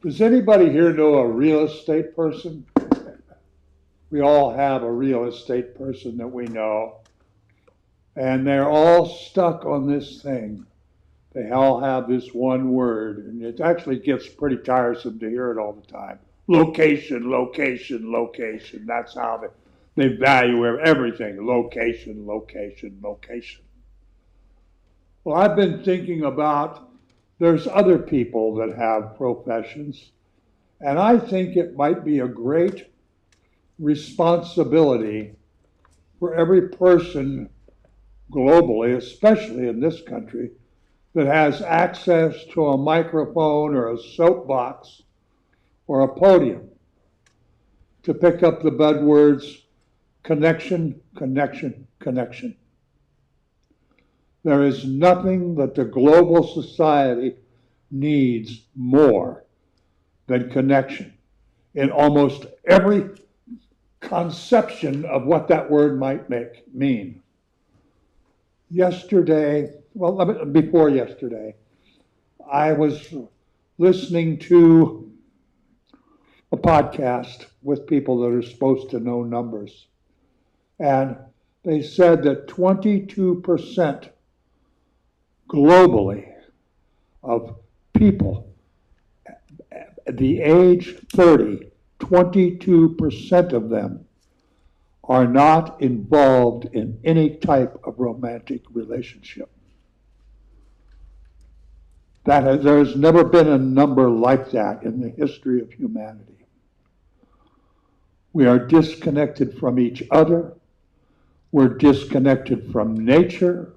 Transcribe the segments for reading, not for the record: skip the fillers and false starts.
Does anybody here know a real estate person? We all have a real estate person that we know. And they're all stuck on this thing. They all have this one word, and it actually gets pretty tiresome to hear it all the time. Location, location, location. That's how they value everything. Location, location, location. Well, I've been thinking about there's other people that have professions, and I think it might be a great responsibility for every person globally, especially in this country, that has access to a microphone or a soapbox or a podium to pick up the buzzwords connection, connection, connection. There is nothing that the global society needs more than connection in almost every conception of what that word might mean. Before yesterday, I was listening to a podcast with people that are supposed to know numbers. And they said that 22% globally of people at the age 30, 22% of them are not involved in any type of romantic relationship. There has never been a number like that in the history of humanity. We are disconnected from each other. We're disconnected from nature.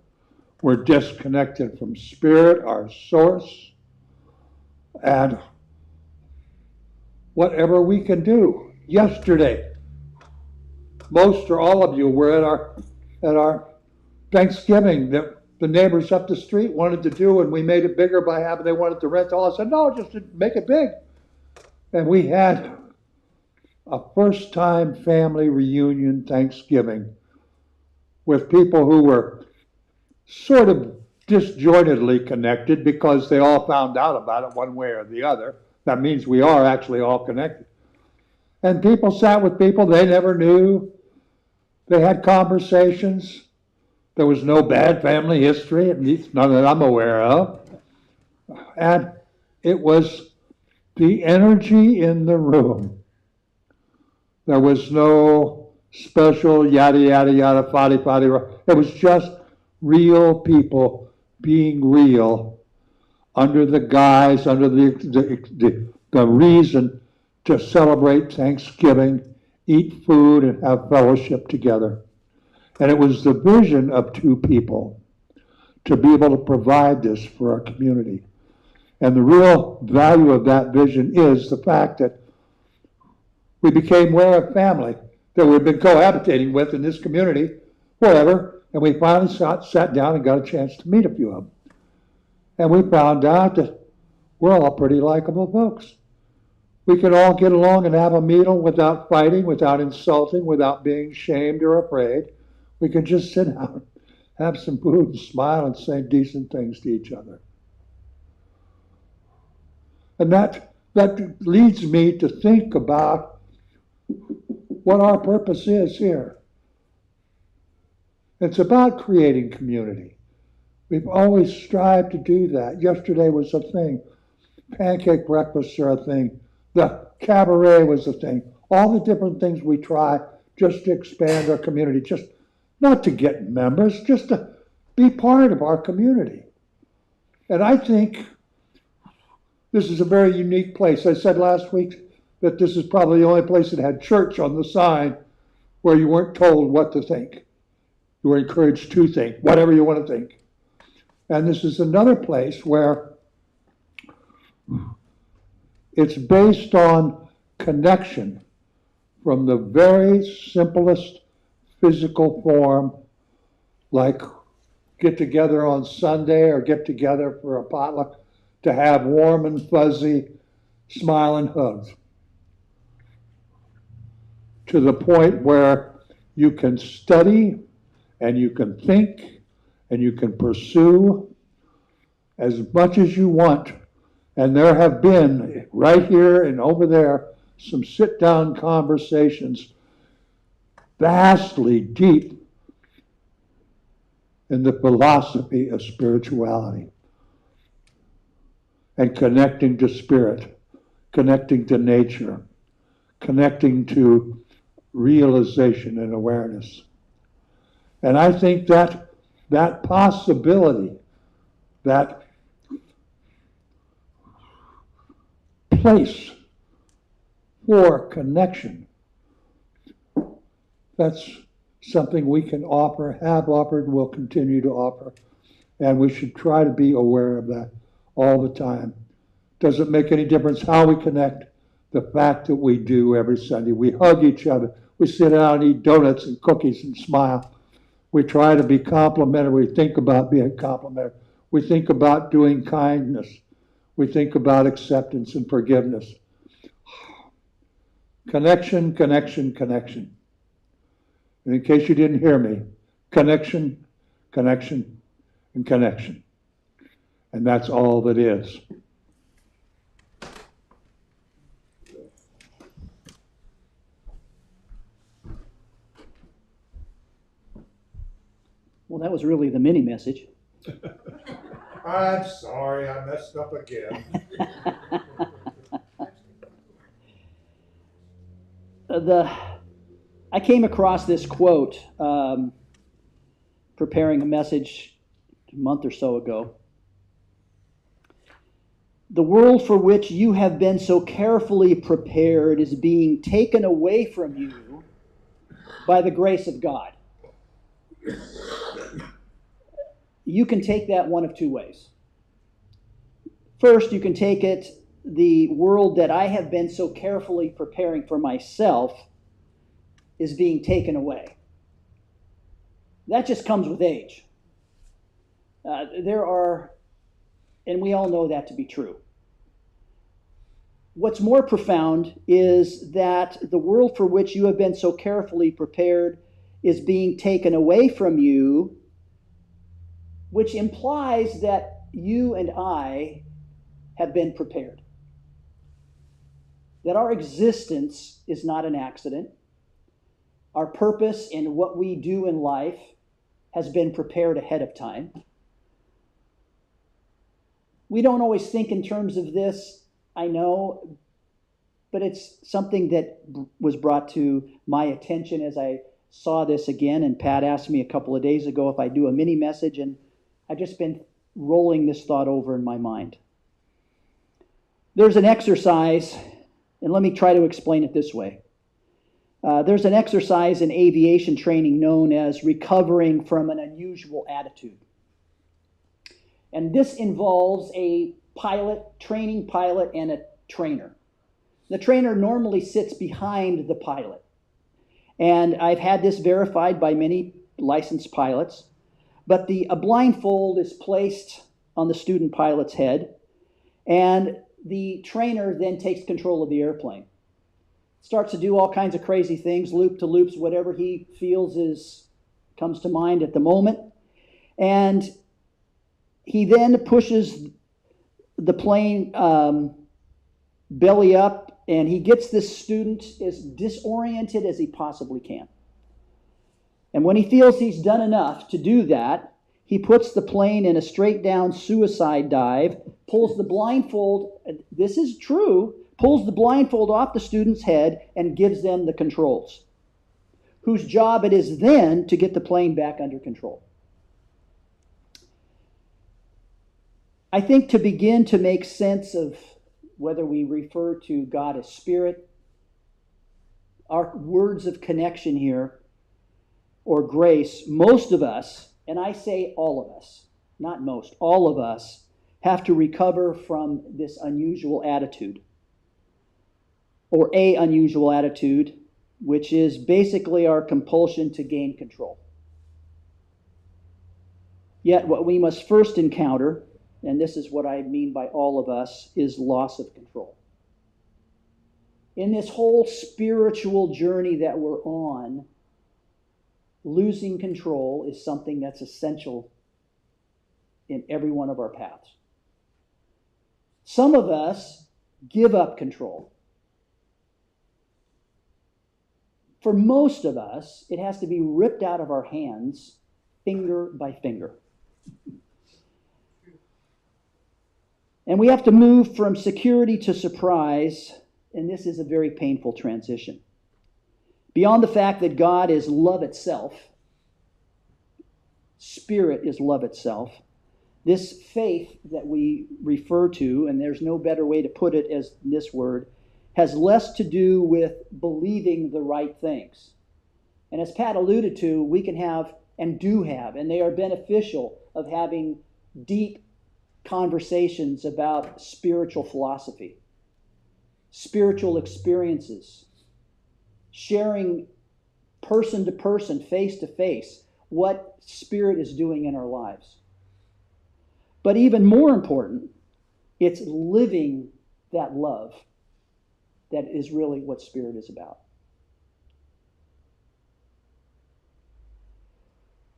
We're disconnected from spirit, our source. And whatever we can do. Yesterday, most or all of you were at our Thanksgiving that the neighbors up the street wanted to do, and we made it bigger by having they wanted to rent all. I said, no, just to make it big. And we had a first-time family reunion Thanksgiving with people who were sort of disjointedly connected because they all found out about it one way or the other. That means we are actually all connected. And people sat with people they never knew. They had conversations. There was no bad family history, at least none that I'm aware of. And it was the energy in the room. There was no special yada, yada, yada, fadi, fadi. It was just real people being real under the guise, under the reason to celebrate Thanksgiving, eat food, and have fellowship together. And it was the vision of two people to be able to provide this for our community. And the real value of that vision is the fact that we became aware of family that we've been cohabitating with in this community forever, and we finally sat down and got a chance to meet a few of them. And we found out that we're all pretty likable folks. We can all get along and have a meal without fighting, without insulting, without being shamed or afraid. We can just sit down, have some food, and smile and say decent things to each other. And that leads me to think about what our purpose is here. It's about creating community. We've always strived to do that. Yesterday was a thing. Pancake breakfasts are a thing. The cabaret was a thing. All the different things we try just to expand our community, just not to get members, just to be part of our community. And I think this is a very unique place. I said last week that this is probably the only place that had church on the sign where you weren't told what to think. You were encouraged to think, whatever you want to think. And this is another place where it's based on connection from the very simplest physical form, like get together on Sunday or get together for a potluck, to have warm and fuzzy smiling hugs, to the point where you can study and you can think and you can pursue as much as you want And there have been, right here and over there, some sit-down conversations vastly deep in the philosophy of spirituality and connecting to spirit, connecting to nature, connecting to realization and awareness. And I think that that possibility, that place for connection, that's something we can offer, have offered, will continue to offer. And we should try to be aware of that all the time. Doesn't make any difference how we connect. The fact that we do every Sunday, we hug each other, we sit down and eat donuts and cookies and smile. We try to be complimentary. We think about being complimentary. We think about doing kindness. We think about acceptance and forgiveness. Connection, connection, connection. And in case you didn't hear me, connection, connection, and connection. And that's all that is. Well, that was really the mini message. I'm sorry, I messed up again. I came across this quote preparing a message a month or so ago. The world for which you have been so carefully prepared is being taken away from you by the grace of God. You can take that one of two ways. First, you can take it, the world that I have been so carefully preparing for myself is being taken away. That just comes with age. And we all know that to be true. What's more profound is that the world for which you have been so carefully prepared is being taken away from you, which implies that you and I have been prepared. That our existence is not an accident. Our purpose in what we do in life has been prepared ahead of time. We don't always think in terms of this, I know, but it's something that was brought to my attention as I saw this again, and Pat asked me a couple of days ago if I do a mini message, and I've just been rolling this thought over in my mind. There's an exercise, and let me try to explain it this way. There's an exercise in aviation training known as recovering from an unusual attitude. And this involves a training pilot, and a trainer. The trainer normally sits behind the pilot. And I've had this verified by many licensed pilots. But a blindfold is placed on the student pilot's head, and the trainer then takes control of the airplane. Starts to do all kinds of crazy things, loop-to-loops, whatever he feels comes to mind at the moment. And he then pushes the plane belly up, and he gets this student as disoriented as he possibly can. And when he feels he's done enough to do that, he puts the plane in a straight down suicide dive, pulls the blindfold, this is true, pulls the blindfold off the student's head and gives them the controls, whose job it is then to get the plane back under control. I think to begin to make sense of whether we refer to God as spirit, our words of connection here, or grace, most of us, and I say all of us, not most, all of us, have to recover from this unusual attitude, or a unusual attitude, which is basically our compulsion to gain control. Yet what we must first encounter, and this is what I mean by all of us, is loss of control. In this whole spiritual journey that we're on, losing control is something that's essential in every one of our paths. Some of us give up control. For most of us, it has to be ripped out of our hands, finger by finger. And we have to move from security to surprise, and this is a very painful transition. Beyond the fact that God is love itself, Spirit is love itself, this faith that we refer to, and there's no better way to put it as this word, has less to do with believing the right things. And as Pat alluded to, we can have and do have, and they are beneficial of having deep conversations about spiritual philosophy, spiritual experiences, sharing person to person, face to face, what Spirit is doing in our lives. But even more important, it's living that love that is really what Spirit is about.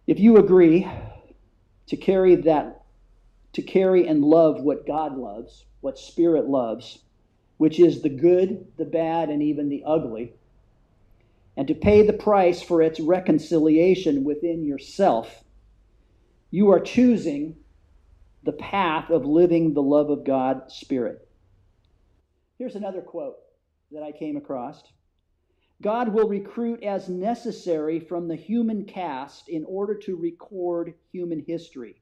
If you agree to carry and love what God loves, what Spirit loves, which is the good, the bad, and even the ugly, and to pay the price for its reconciliation within yourself, you are choosing the path of living the love of God, Spirit. Here's another quote that I came across. God will recruit as necessary from the human cast in order to record human history.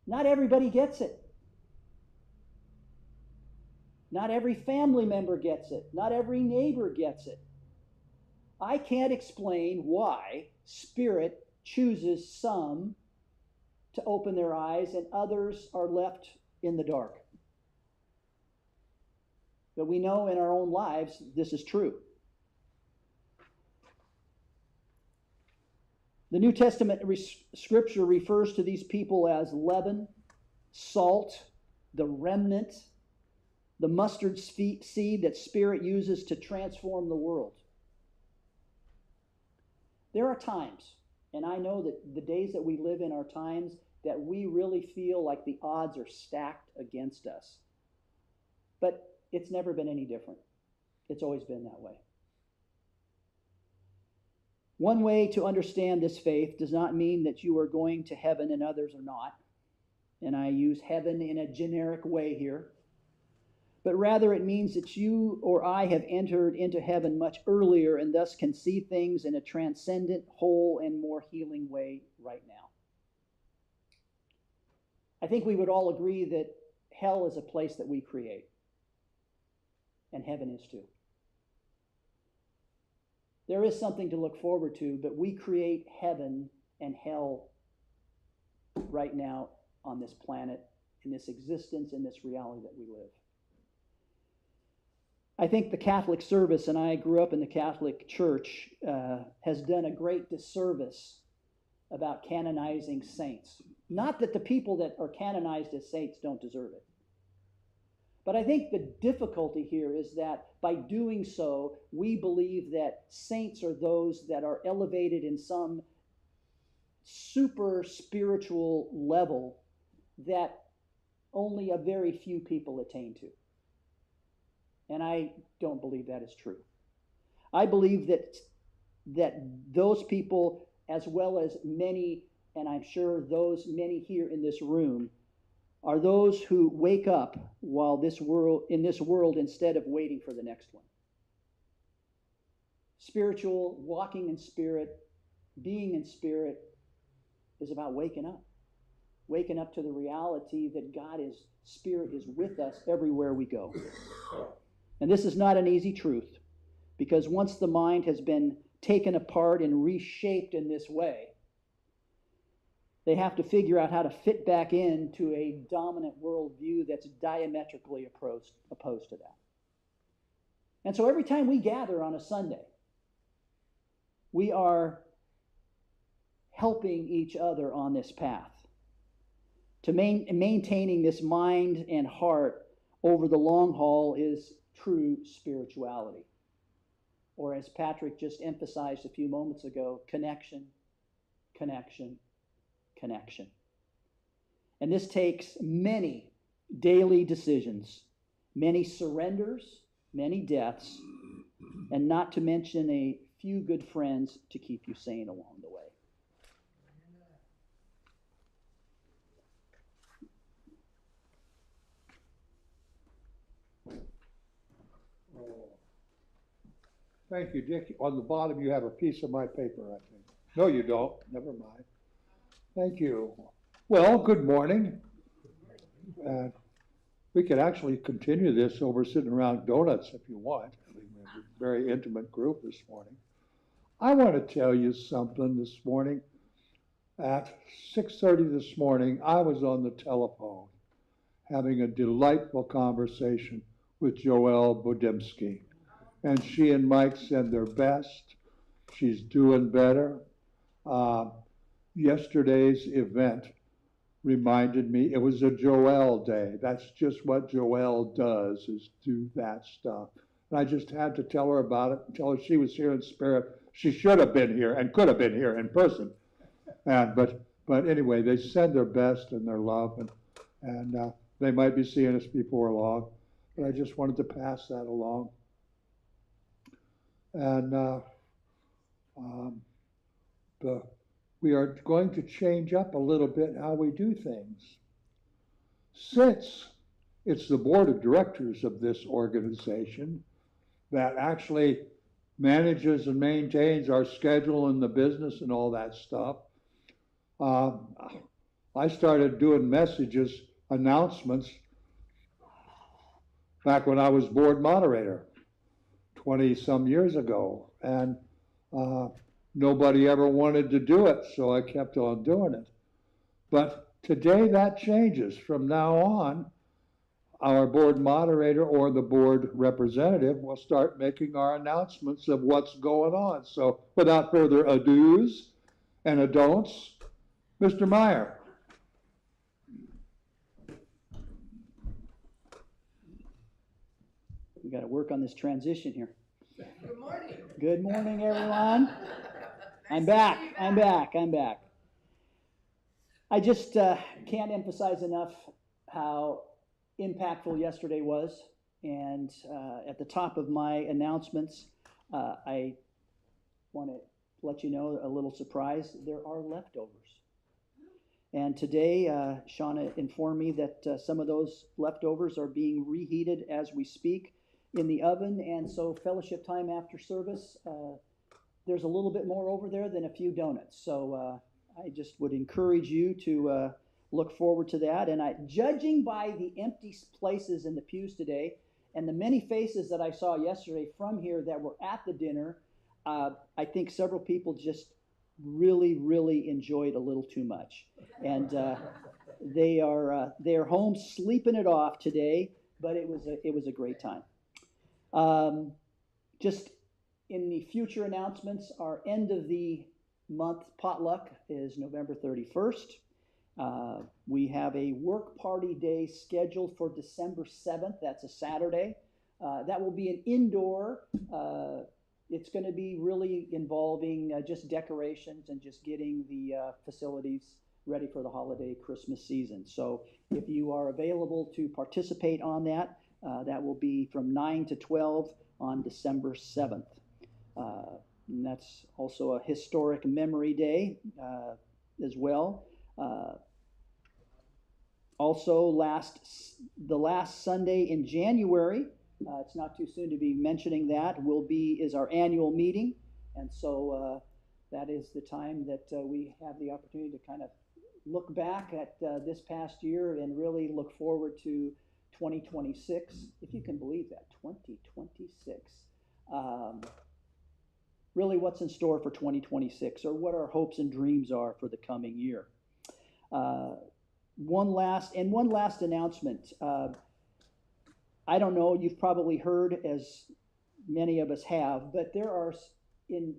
Not everybody gets it. Not every family member gets it. Not every neighbor gets it. I can't explain why Spirit chooses some to open their eyes and others are left in the dark. But we know in our own lives this is true. The New Testament scripture refers to these people as leaven, salt, the remnant, the mustard seed that Spirit uses to transform the world. There are times, and I know that the days that we live in are times that we really feel like the odds are stacked against us. But it's never been any different. It's always been that way. One way to understand this faith does not mean that you are going to heaven and others are not. And I use heaven in a generic way here. But rather it means that you or I have entered into heaven much earlier and thus can see things in a transcendent, whole, and more healing way right now. I think we would all agree that hell is a place that we create. And heaven is too. There is something to look forward to, but we create heaven and hell right now on this planet, in this existence, in this reality that we live. I think the Catholic service, and I grew up in the Catholic Church, has done a great disservice about canonizing saints. Not that the people that are canonized as saints don't deserve it. But I think the difficulty here is that by doing so, we believe that saints are those that are elevated in some super spiritual level that only a very few people attain to. And I don't believe that is true. I believe that those people, as well as many, and I'm sure those many here in this room, are those who wake up while in this world instead of waiting for the next one. Spiritual, walking in Spirit, being in Spirit is about waking up. Waking up to the reality that Spirit is with us everywhere we go. And this is not an easy truth, because once the mind has been taken apart and reshaped in this way, they have to figure out how to fit back into a dominant worldview that's diametrically opposed to that. And so every time we gather on a Sunday, we are helping each other on this path to maintaining this mind and heart over the long haul is true spirituality. Or as Patrick just emphasized a few moments ago, connection, connection, connection. And this takes many daily decisions, many surrenders, many deaths, and not to mention a few good friends to keep you sane along the way. Oh. Thank you, Dick. On the bottom, you have a piece of my paper, I think. No, you don't. Never mind. Thank you. Well, good morning. We could actually continue this over sitting around donuts if you want. We have a very intimate group this morning. I want to tell you something this morning. At 6:30 this morning, I was on the telephone having a delightful conversation with Joelle Budimski. And she and Mike said their best. She's doing better. Yesterday's event reminded me it was a Joelle day. That's just what Joelle does, is do that stuff. And I just had to tell her about it and tell her she was here in spirit. She should have been here and could have been here in person. But anyway, they send their best and their love, and they might be seeing us before long. But I just wanted to pass that along. And we are going to change up a little bit how we do things. Since it's the board of directors of this organization that actually manages and maintains our schedule and the business and all that stuff, I started doing announcements back when I was board moderator 20-some years ago. And nobody ever wanted to do it, so I kept on doing it. But today that changes. From now on, our board moderator or the board representative will start making our announcements of what's going on. So without further ados and adon'ts, Mr. Meyer. We got to work on this transition here. Good morning. Good morning, everyone. I'm back. I just can't emphasize enough how impactful yesterday was. And at the top of my announcements, I want to let you know a little surprise. There are leftovers. And today, Shauna informed me that some of those leftovers are being reheated as we speak in the oven. And so fellowship time after service, there's a little bit more over there than a few donuts. So I just would encourage you to look forward to that. And judging by the empty places in the pews today and the many faces that I saw yesterday from here that were at the dinner, I think several people just really enjoyed a little too much. And they are home sleeping it off today, but it was a great time. Just in the future announcements, our end of the month potluck is November 31st. We have a work party day scheduled for December 7th. That's a Saturday. That will be an indoor. It's going to be really involving just decorations and just getting the facilities ready for the holiday Christmas season. So if you are available to participate on that, that will be from 9 to 12 on December 7th. And that's also a historic memory day as well. Also, the last Sunday in January, it's not too soon to be mentioning that, is our annual meeting. And so that is the time that we have the opportunity to kind of look back at this past year and really look forward to 2026, if you can believe that, 2026. Really what's in store for 2026, or what our hopes and dreams are for the coming year. One last announcement. I don't know, you've probably heard, as many of us have, but there are in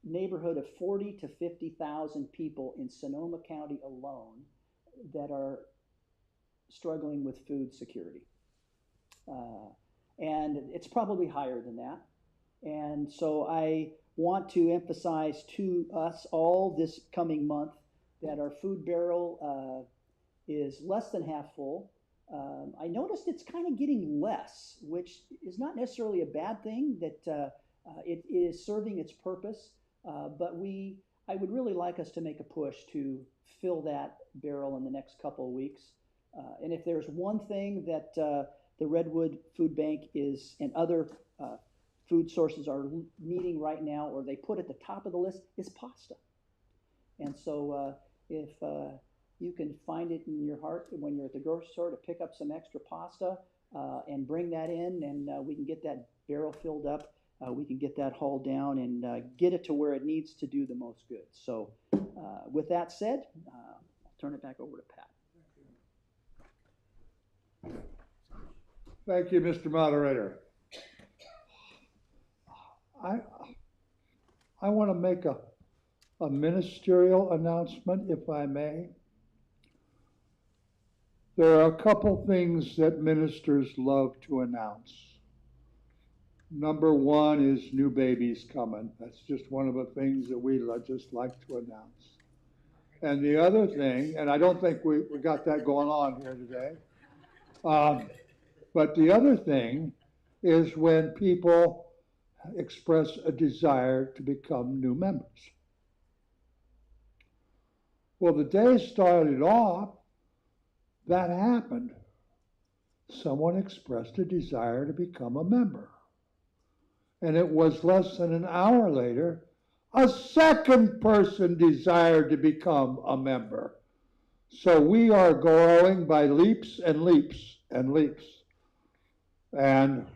neighborhood of 40 to 50,000 people in Sonoma County alone that are struggling with food security. And it's probably higher than that. And so I want to emphasize to us all this coming month that our food barrel is less than half full. I noticed it's kind of getting less, which is not necessarily a bad thing, that it is serving its purpose. But I would really like us to make a push to fill that barrel in the next couple of weeks. And if there's one thing that the Redwood Food Bank is and other food sources are needing right now, or they put at the top of the list, is pasta. And so if you can find it in your heart when you're at the grocery store to pick up some extra pasta and bring that in, and we can get that barrel filled up. We can get that hauled down and get it to where it needs to do the most good. So with that said, I'll turn it back over to Pat. Thank you, Mr. Moderator. I want to make a ministerial announcement, if I may. There are a couple things that ministers love to announce. Number one is new babies coming. That's just one of the things that we just like to announce. And the other thing, and I don't think we got that going on here today, but the other thing is when people express a desire to become new members. Well, the day started off, that happened. Someone expressed a desire to become a member. And it was less than an hour later, a second person desired to become a member. So we are growing by leaps and leaps and leaps. And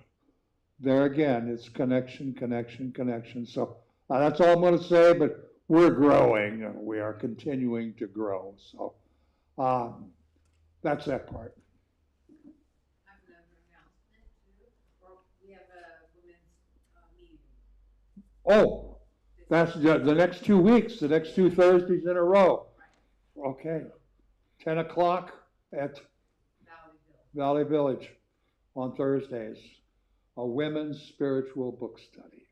there again, it's connection, connection, connection. So that's all I'm going to say, but we're growing. We are continuing to grow. So that's that part. I have another announcement too. We have a women's meeting. Oh, that's the next 2 weeks, the next 2 Thursdays in a row. Right. Okay. 10 o'clock at Valley Village on Thursdays. A women's spiritual book study.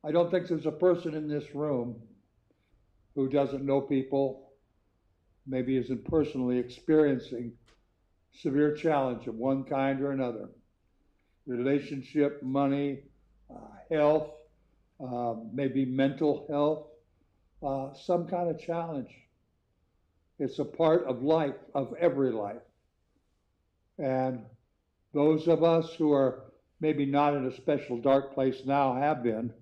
I don't think there's a person in this room who doesn't know people, maybe isn't personally experiencing severe challenge of one kind or another. Relationship, money, health, maybe mental health, some kind of challenge. It's a part of life, of every life. And those of us who are maybe not in a special dark place now have been,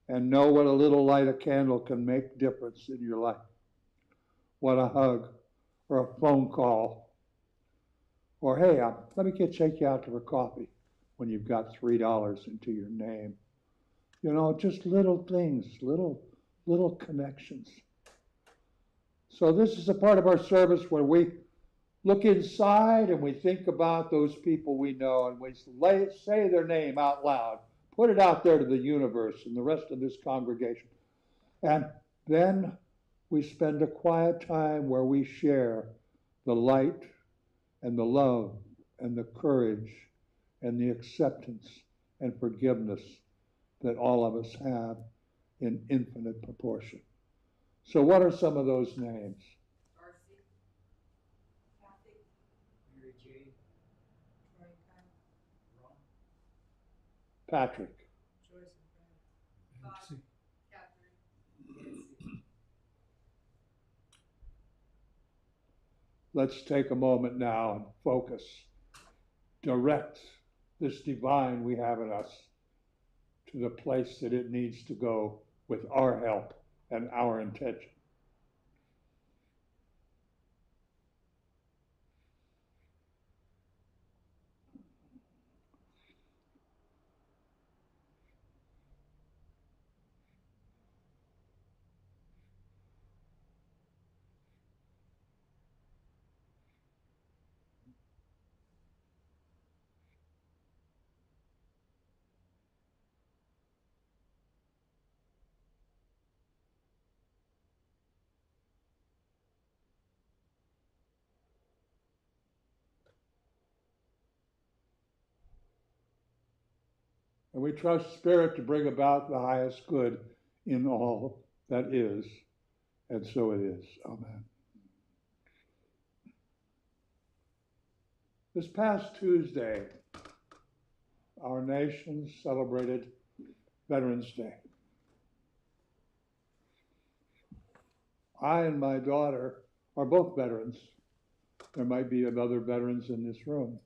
and know what a little light of candle can make difference in your life. What a hug, or a phone call, or hey, let me check you out for coffee when you've got $3 into your name. You know, just little things, little connections. So this is a part of our service where we look inside and we think about those people we know and we say their name out loud, put it out there to the universe and the rest of this congregation. And then we spend a quiet time where we share the light and the love and the courage and the acceptance and forgiveness that all of us have in infinite proportion. So what are some of those names? Darcy, Kathy, Mary Jane, Troy, Ron, Patrick. Joyce, and Brad, Nancy, Catherine. Nancy. Let's take a moment now and focus. Direct this divine we have in us to the place that it needs to go with our help and our intention. And we trust Spirit to bring about the highest good in all that is And so it is. Amen. This past Tuesday, our nation celebrated Veterans Day. I and my daughter are both veterans. There might be other veterans in this room.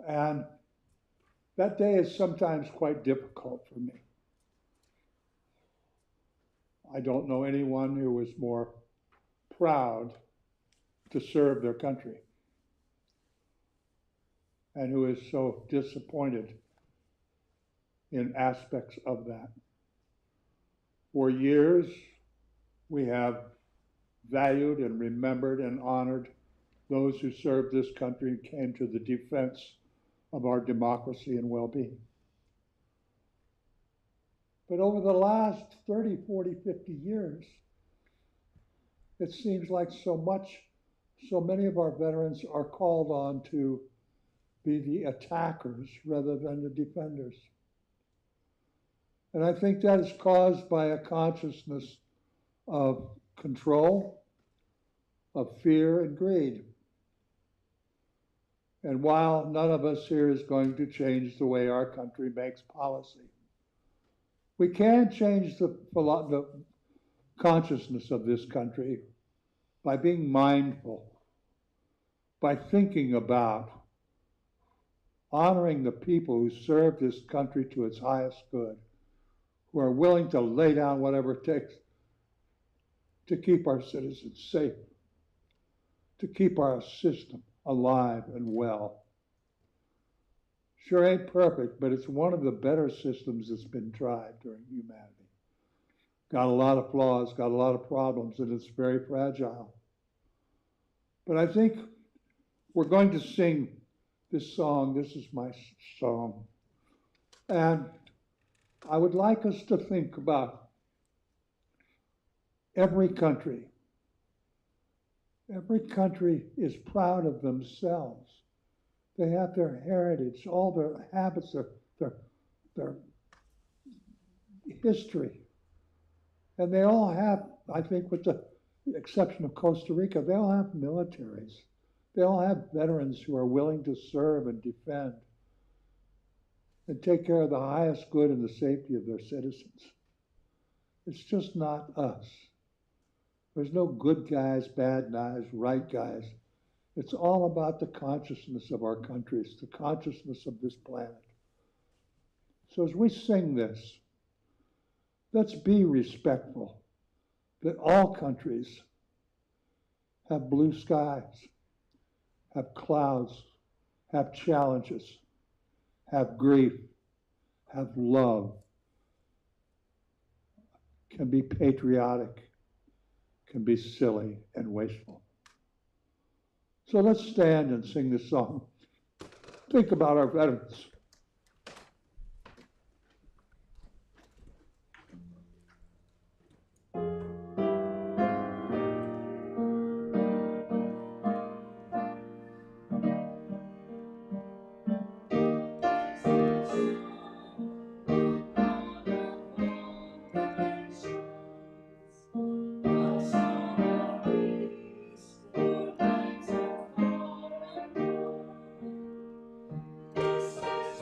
And that day is sometimes quite difficult for me. I don't know anyone who was more proud to serve their country and who is so disappointed in aspects of that. For years, we have valued and remembered and honored those who served this country and came to the defense of our democracy and well-being. But over the last 30, 40, 50 years, it seems like so many of our veterans are called on to be the attackers rather than the defenders. And I think that is caused by a consciousness of control, of fear and greed. And while none of us here is going to change the way our country makes policy, we can change the consciousness of this country by being mindful, by thinking about honoring the people who serve this country to its highest good, who are willing to lay down whatever it takes to keep our citizens safe, to keep our system alive and well. Sure ain't perfect, but it's one of the better systems that's been tried during humanity. Got a lot of flaws, got a lot of problems, and it's very fragile. But I think we're going to sing this song. This is my song. And I would like us to think about every country. Every country is proud of themselves. They have their heritage, all their habits, their history. And they all have, I think with the exception of Costa Rica, they all have militaries. They all have veterans who are willing to serve and defend and take care of the highest good and the safety of their citizens. It's just not us. There's no good guys, bad guys, right guys. It's all about the consciousness of our countries, the consciousness of this planet. So as we sing this, let's be respectful that all countries have blue skies, have clouds, have challenges, have grief, have love, can be patriotic, can be silly and wasteful. So let's stand and sing this song. Think about our veterans. This is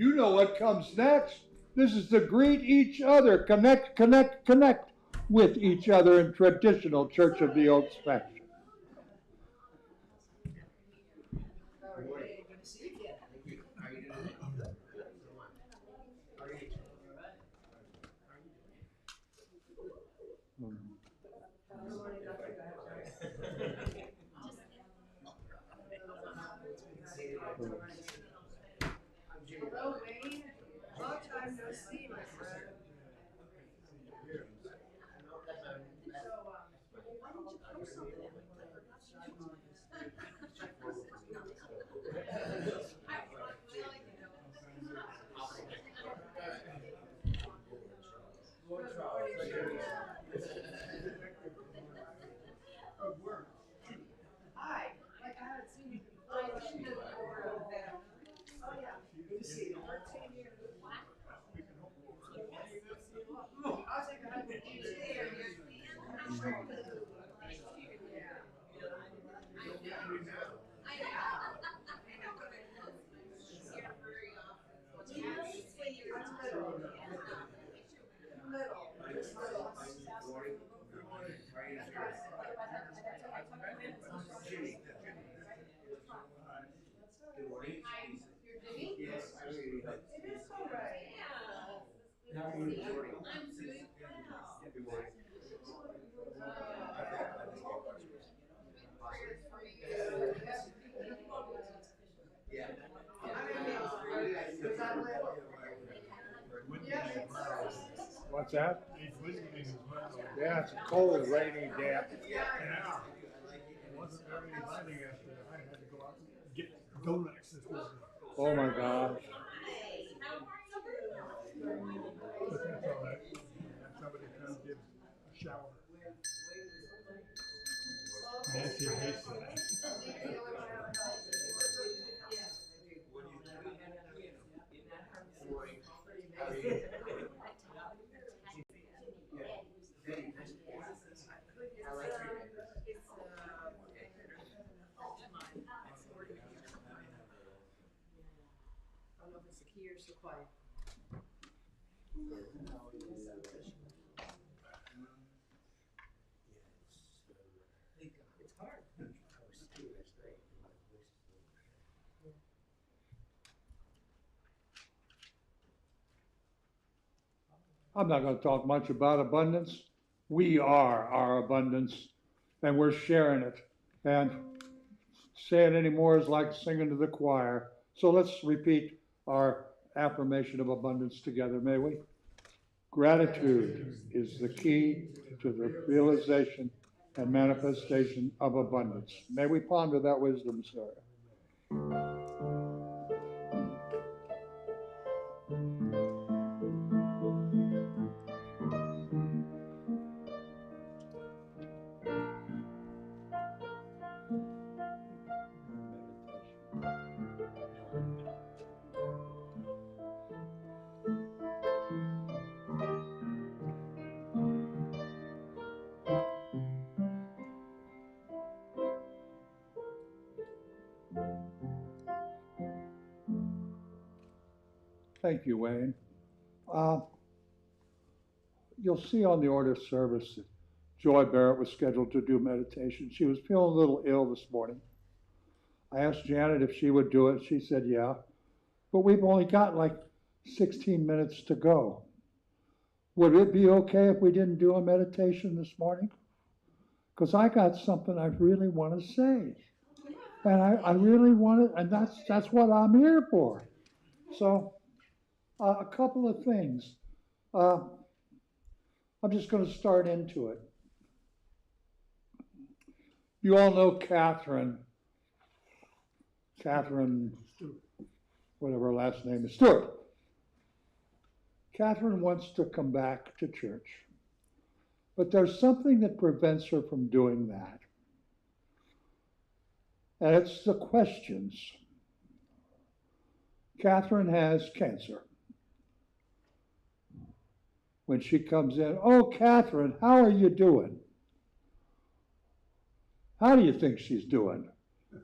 You know what comes next. This is to greet each other, connect with each other in traditional Church of the Oaks fashion. Hello, Wayne. Long time no see, my friend. So, why didn't you post something? Hi, like I haven't seen you. Oh yeah. Good to see you. I'll take a hug with you too. Yeah. You're Jimmy? Yes, I really hope. It is so right. Yeah. I'm doing well. Good morning. Prayers for you. Yeah. What's that? It's windy as well. Yeah, it's cold, rainy, damp. Yeah. It wasn't very inviting after I had to go out and get donuts this morning. Oh my gosh. But that's all right. Somebody come give a shower. Nancy hates that. I don't know if it's the key or so quiet. It's hard. I'm not going to talk much about abundance. We are our abundance, and we're sharing it. And saying anymore is like singing to the choir. So let's repeat our affirmation of abundance together, may we? Gratitude is the key to the realization and manifestation of abundance. May we ponder that wisdom, Sarah. Thank you, Wayne. You'll see on the order of service that Joy Barrett was scheduled to do meditation. She was feeling a little ill this morning. I asked Janet if she would do it. She said, yeah. But we've only got like 16 minutes to go. Would it be okay if we didn't do a meditation this morning? Because I got something I really want to say. And I really want it, and that's what I'm here for. So, a couple of things. I'm just going to start into it. You all know Catherine, whatever her last name is, Stewart. Catherine wants to come back to church, but there's something that prevents her from doing that. And it's the questions. Catherine has cancer. When she comes in, oh, Catherine, how are you doing? How do you think she's doing?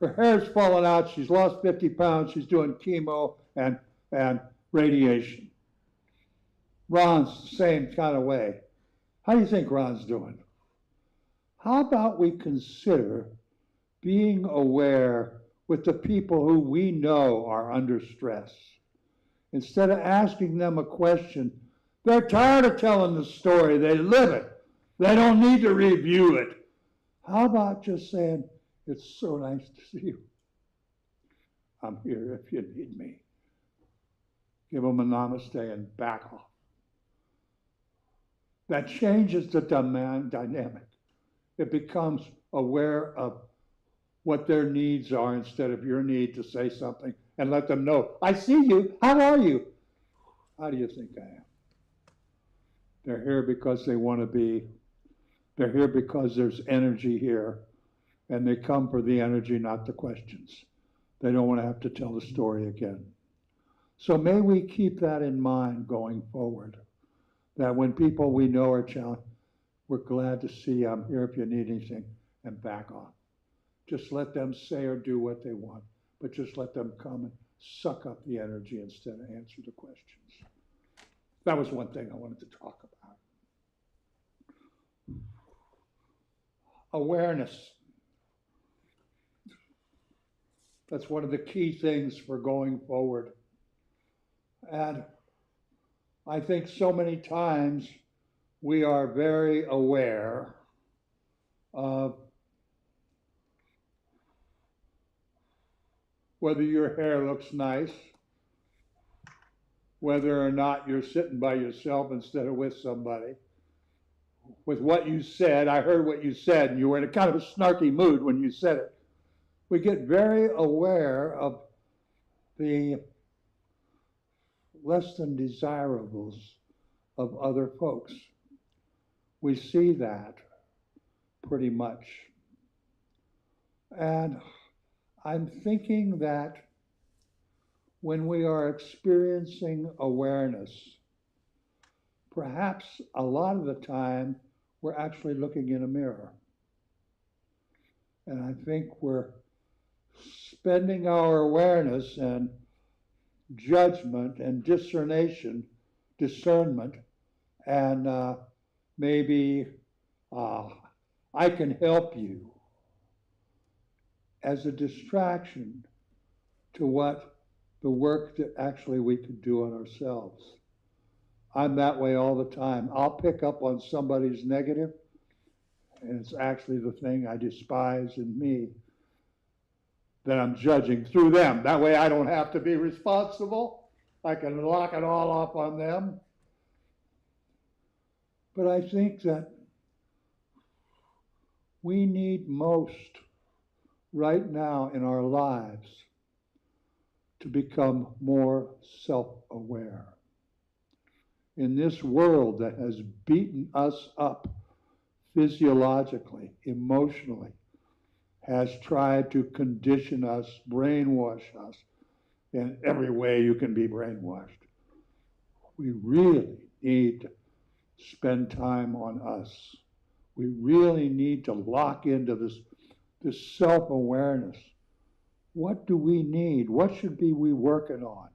Her hair's fallen out. She's lost 50 pounds. She's doing chemo and radiation. Ron's the same kind of way. How do you think Ron's doing? How about we consider being aware with the people who we know are under stress? Instead of asking them a question, they're tired of telling the story. They live it. They don't need to review it. How about just saying, it's so nice to see you. I'm here if you need me. Give them a namaste and back off. That changes the dynamic. It becomes aware of what their needs are instead of your need to say something and let them know, I see you, how are you? How do you think I am? They're here because they want to be. They're here because there's energy here, and they come for the energy, not the questions. They don't want to have to tell the story again. So may we keep that in mind going forward, that when people we know are challenged, we're glad to see you, I'm here if you need anything, and back off. Just let them say or do what they want, but just let them come and suck up the energy instead of answer the questions. That was one thing I wanted to talk about. Awareness. That's one of the key things for going forward. And I think so many times we are very aware of whether your hair looks nice, whether or not you're sitting by yourself instead of with somebody, with what you said. I heard what you said, and you were in a kind of a snarky mood when you said it. We get very aware of the less than desirables of other folks. We see that pretty much. And I'm thinking that when we are experiencing awareness, perhaps a lot of the time we're actually looking in a mirror. And I think we're spending our awareness and judgment and discernment, and maybe I can help you as a distraction to what the work that actually we could do on ourselves. I'm that way all the time. I'll pick up on somebody's negative, and it's actually the thing I despise in me that I'm judging through them. That way I don't have to be responsible. I can lock it all off on them. But I think that we need most right now in our lives to become more self-aware. In this world that has beaten us up physiologically, emotionally, has tried to condition us, brainwash us in every way you can be brainwashed. We really need to spend time on us. We really need to lock into this self-awareness. What do we need? What should be we working on?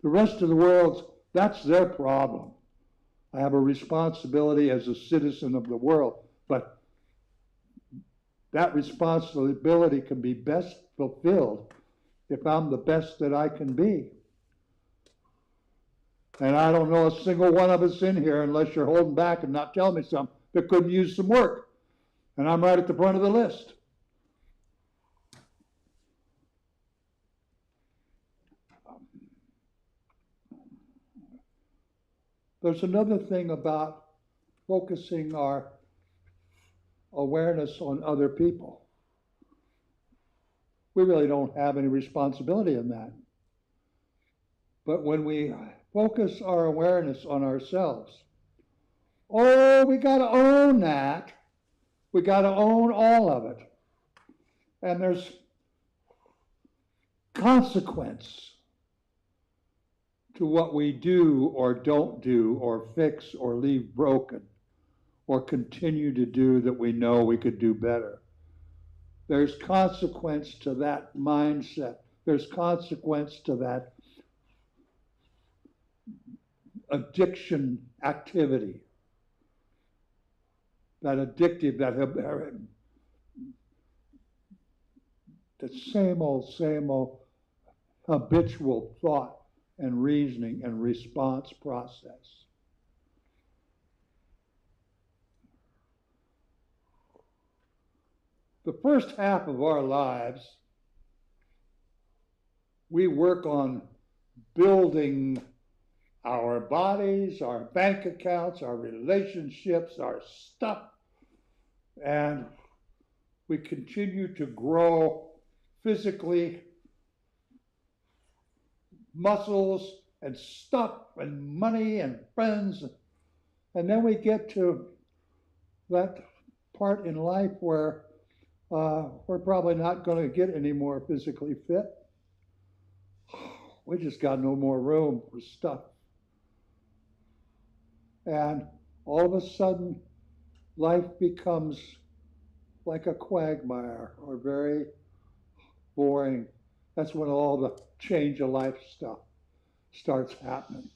The rest of the world, that's their problem. I have a responsibility as a citizen of the world, but that responsibility can be best fulfilled if I'm the best that I can be. And I don't know a single one of us in here, unless you're holding back and not telling me something, that couldn't use some work. And I'm right at the front of the list. There's another thing about focusing our awareness on other people. We really don't have any responsibility in that. But when we focus our awareness on ourselves, oh, we got to own that. We got to own all of it. And there's consequence to what we do or don't do or fix or leave broken or continue to do that we know we could do better. There's consequence to that mindset. There's consequence to that addiction activity, that addictive, that same old habitual thought and reasoning and response process. The first half of our lives, we work on building our bodies, our bank accounts, our relationships, our stuff, and we continue to grow physically, muscles and stuff and money and friends. And then we get to that part in life where we're probably not going to get any more physically fit. We just got no more room for stuff. And all of a sudden, life becomes like a quagmire or very boring. That's when all the change of life stuff starts happening.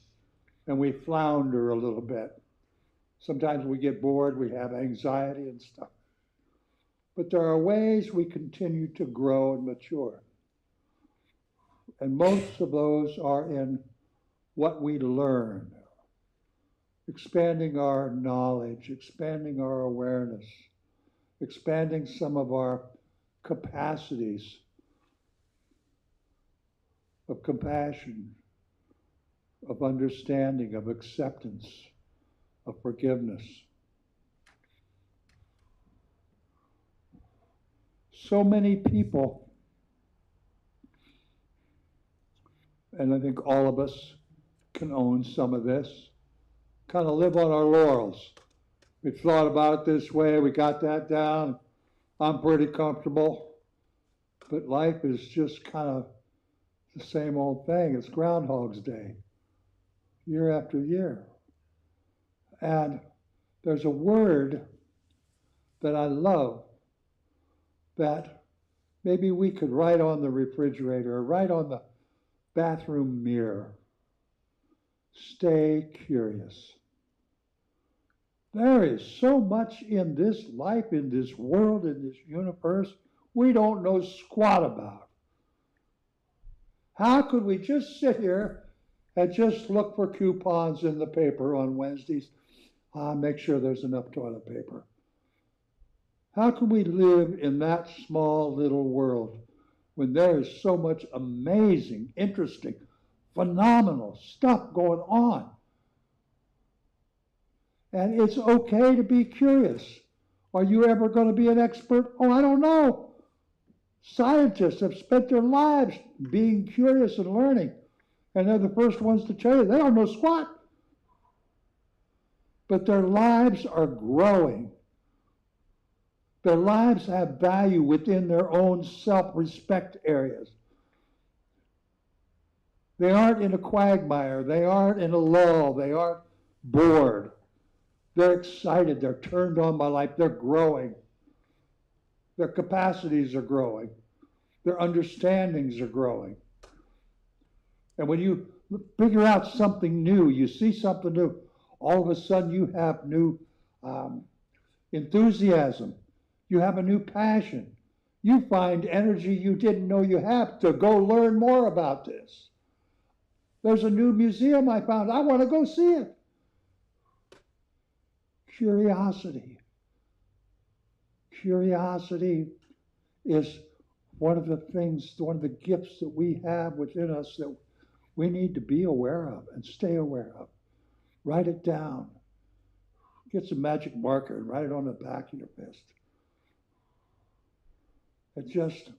And we flounder a little bit. Sometimes we get bored, we have anxiety and stuff. But there are ways we continue to grow and mature. And most of those are in what we learn, expanding our knowledge, expanding our awareness, expanding some of our capacities of compassion, of understanding, of acceptance, of forgiveness. So many people, and I think all of us can own some of this, kind of live on our laurels. We thought about it this way, we got that down, I'm pretty comfortable. But life is just kind of the same old thing. It's Groundhog's Day, year after year. And there's a word that I love that maybe we could write on the refrigerator or write on the bathroom mirror. Stay curious. There is so much in this life, in this world, in this universe, we don't know squat about. How could we just sit here and just look for coupons in the paper on Wednesdays? Make sure there's enough toilet paper. How can we live in that small little world when there is so much amazing, interesting, phenomenal stuff going on? And it's okay to be curious. Are you ever going to be an expert? Oh, I don't know. Scientists have spent their lives being curious and learning, and they're the first ones to tell you they don't know squat. But their lives are growing. Their lives have value within their own self-respect areas. They aren't in a quagmire. They aren't in a lull. They aren't bored. They're excited. They're turned on by life. They're growing. Their capacities are growing. Their understandings are growing. And when you figure out something new, you see something new, all of a sudden you have new enthusiasm. You have a new passion. You find energy you didn't know you have to go learn more about this. There's a new museum I found. I want to go see it. Curiosity. Curiosity is one of the things, one of the gifts that we have within us that we need to be aware of and stay aware of. Write it down. Get some magic marker and write it on the back of your fist. It's just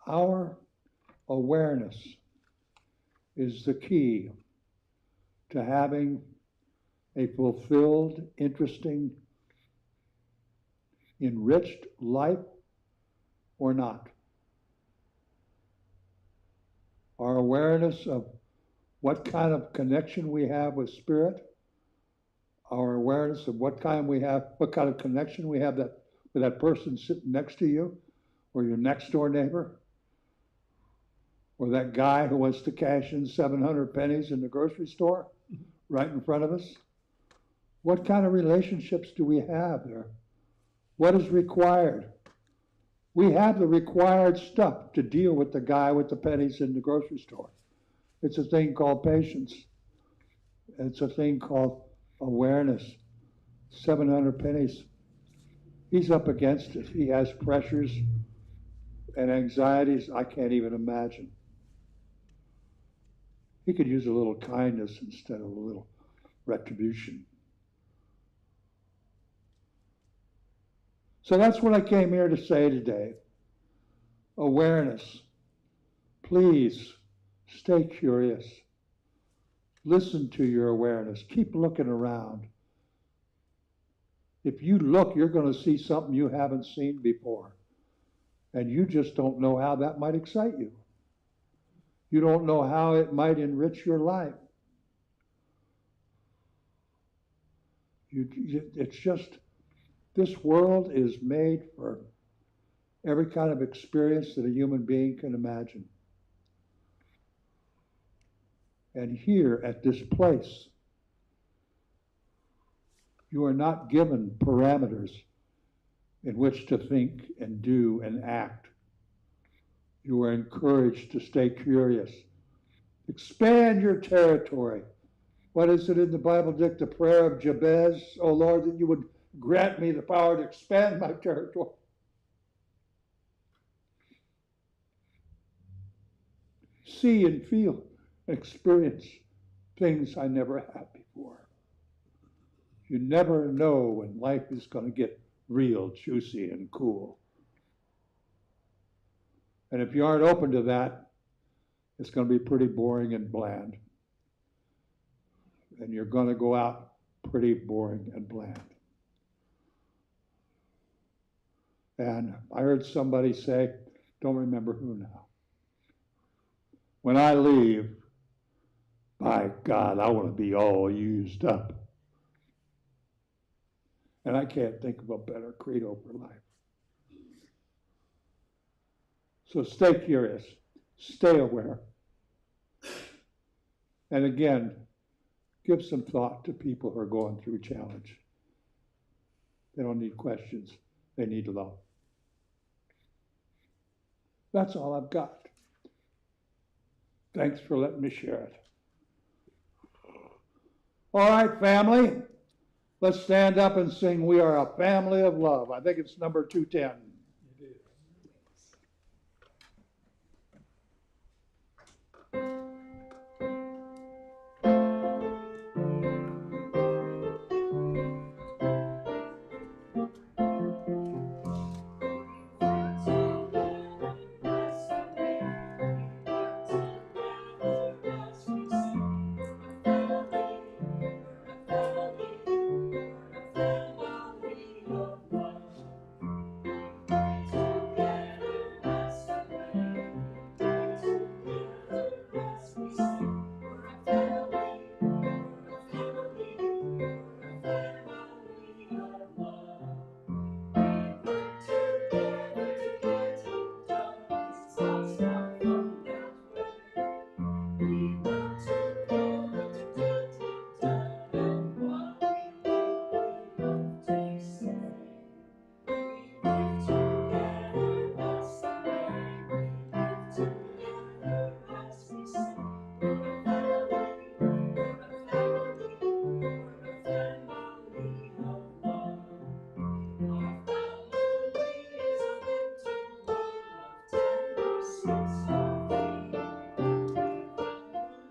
our awareness is the key to having a fulfilled, interesting, enriched life or not. Our awareness of what kind of connection we have with spirit, our awareness of what kind of connection we have with that person sitting next to you or your next door neighbor. Or that guy who wants to cash in 700 pennies in the grocery store right in front of us? What kind of relationships do we have there? What is required? We have the required stuff to deal with the guy with the pennies in the grocery store. It's a thing called patience. It's a thing called awareness. 700 pennies. He's up against it. He has pressures and anxieties I can't even imagine. He could use a little kindness instead of a little retribution. So that's what I came here to say today. Awareness. Please stay curious. Listen to your awareness. Keep looking around. If you look, you're going to see something you haven't seen before. And you just don't know how that might excite you. You don't know how it might enrich your life. It's just, this world is made for every kind of experience that a human being can imagine. And here at this place, you are not given parameters in which to think and do and act. You are encouraged to stay curious. Expand your territory. What is it in the Bible, Dick? The prayer of Jabez, oh Lord, that you would grant me the power to expand my territory. See and feel and experience things I never had before. You never know when life is going to get real juicy and cool. And if you aren't open to that, it's going to be pretty boring and bland. And you're going to go out pretty boring and bland. And I heard somebody say, don't remember who now, when I leave, by God, I want to be all used up. And I can't think of a better credo for life. So stay curious, stay aware. And again, give some thought to people who are going through challenge. They don't need questions, they need love. That's all I've got. Thanks for letting me share it. All right, family, let's stand up and sing We Are a Family of Love. I think it's number 210.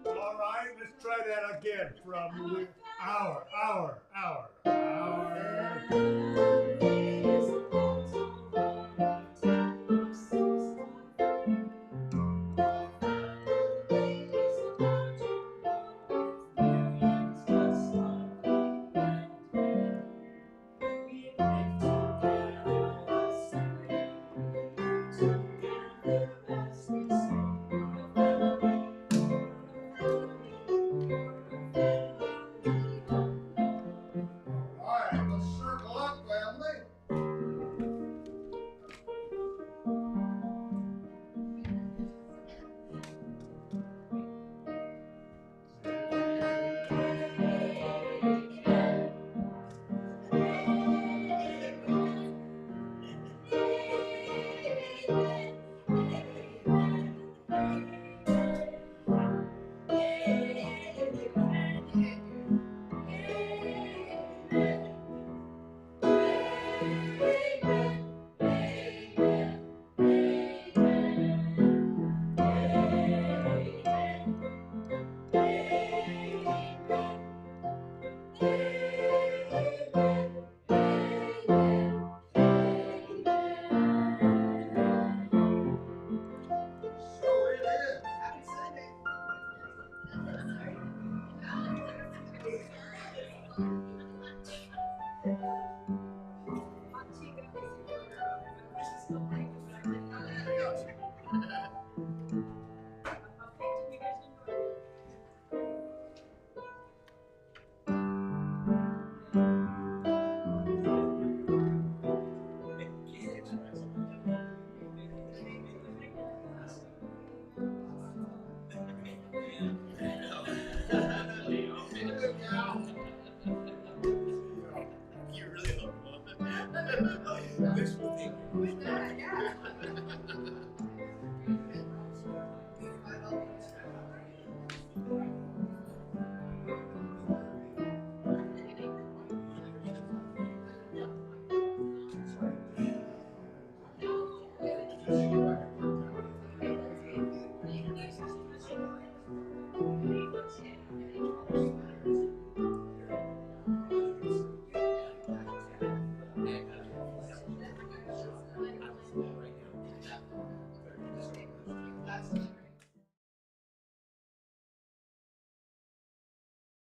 All right, let's try that again from our.